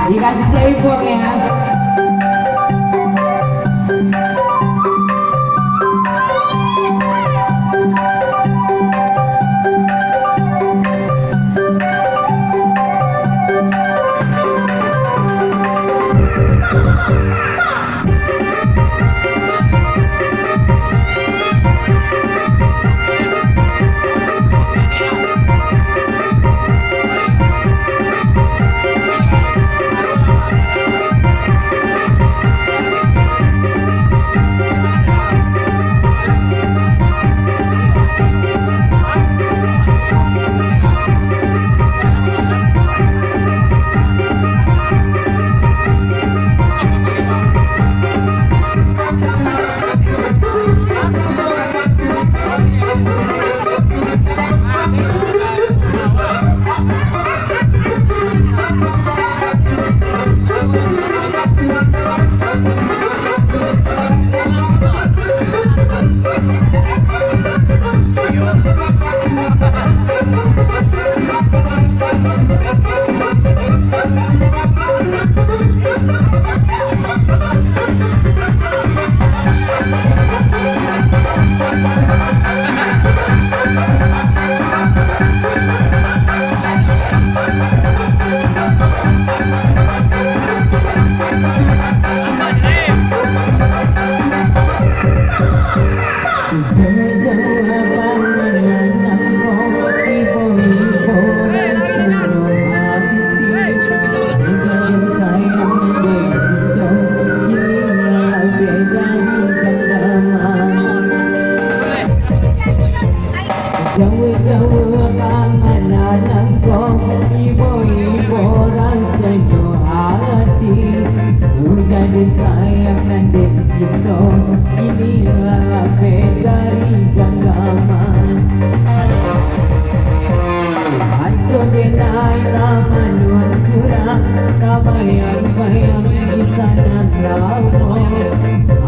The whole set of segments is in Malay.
Dikasih cebok ya. Jauh-jauh panganan kau, ibu-ibu rasanya hati. Udah disayang dan dicinta, inilah dari genggaman. Hancur denai ramanun surah, kabayang-bayang di sana lama.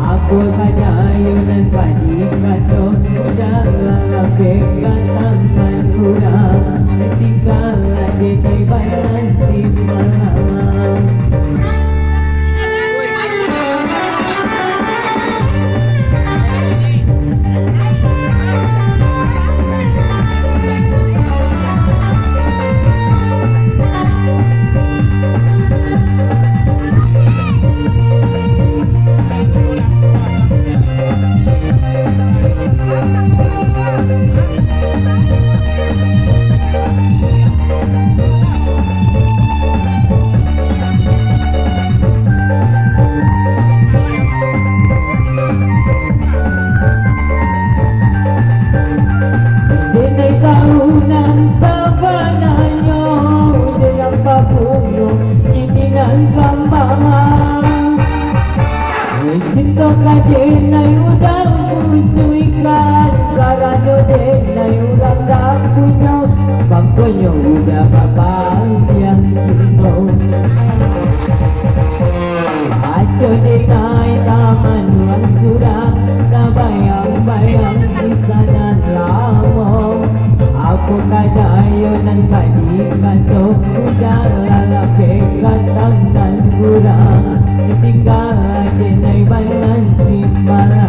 Aku kajayun dan padi kato, udahlah pegang tangan kurang. Tinggallah di bayan si malam. Cinta kajen na udang punyuikan, karano din na udang tak punya, bangkonyo udah babang yang cinta. Aco denai taman nuang surah, kabayang-bayang di sana lama. Aku kadayonan padi kato, udahlah pegang tangan kurang. Tinggal denai bayan si malam.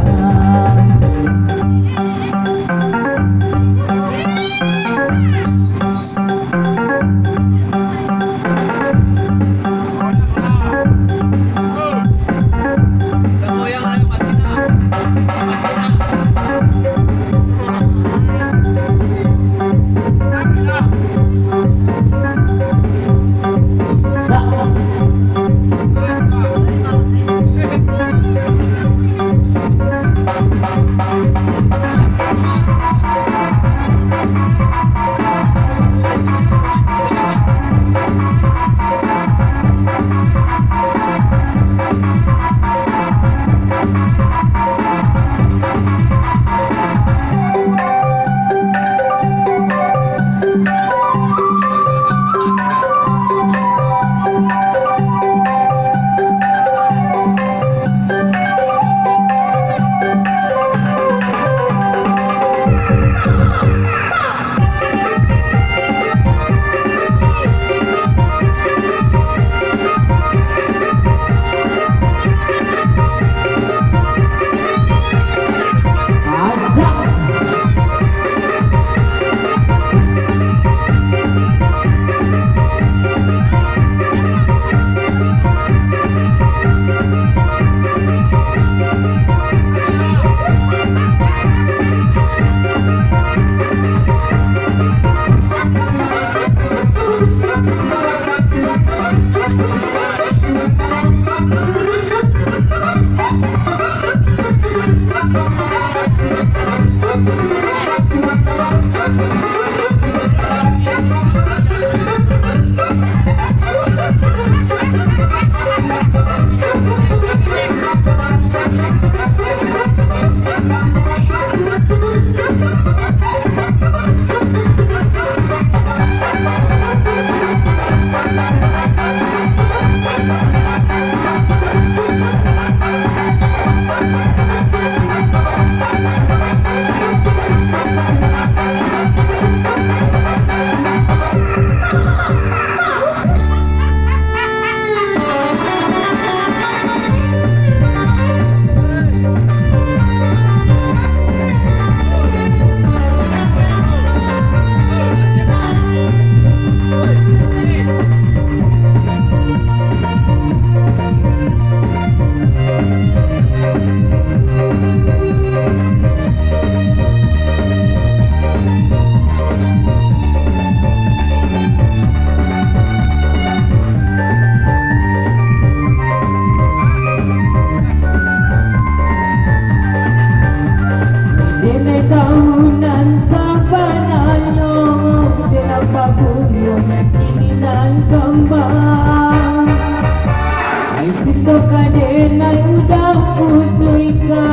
kadenay udah putuy ka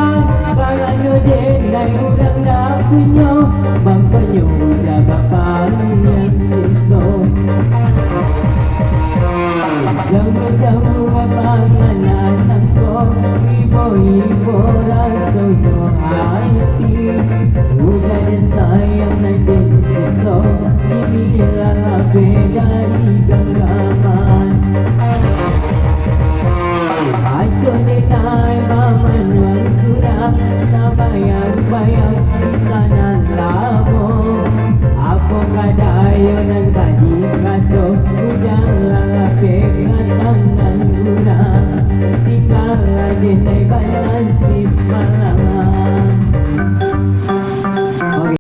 Karano denay urang na kunyo Bangkanyo udah bapanyan siso Jamu-jamu abanganan ako Ibo-ibo raso yung hati Udah dan sayang na din siso Inilang abe dari genggaman Aso denay mamanuang surang Nabayang-bayang isanan lamo Ako kadayo ng tadi kato Udang lang apeg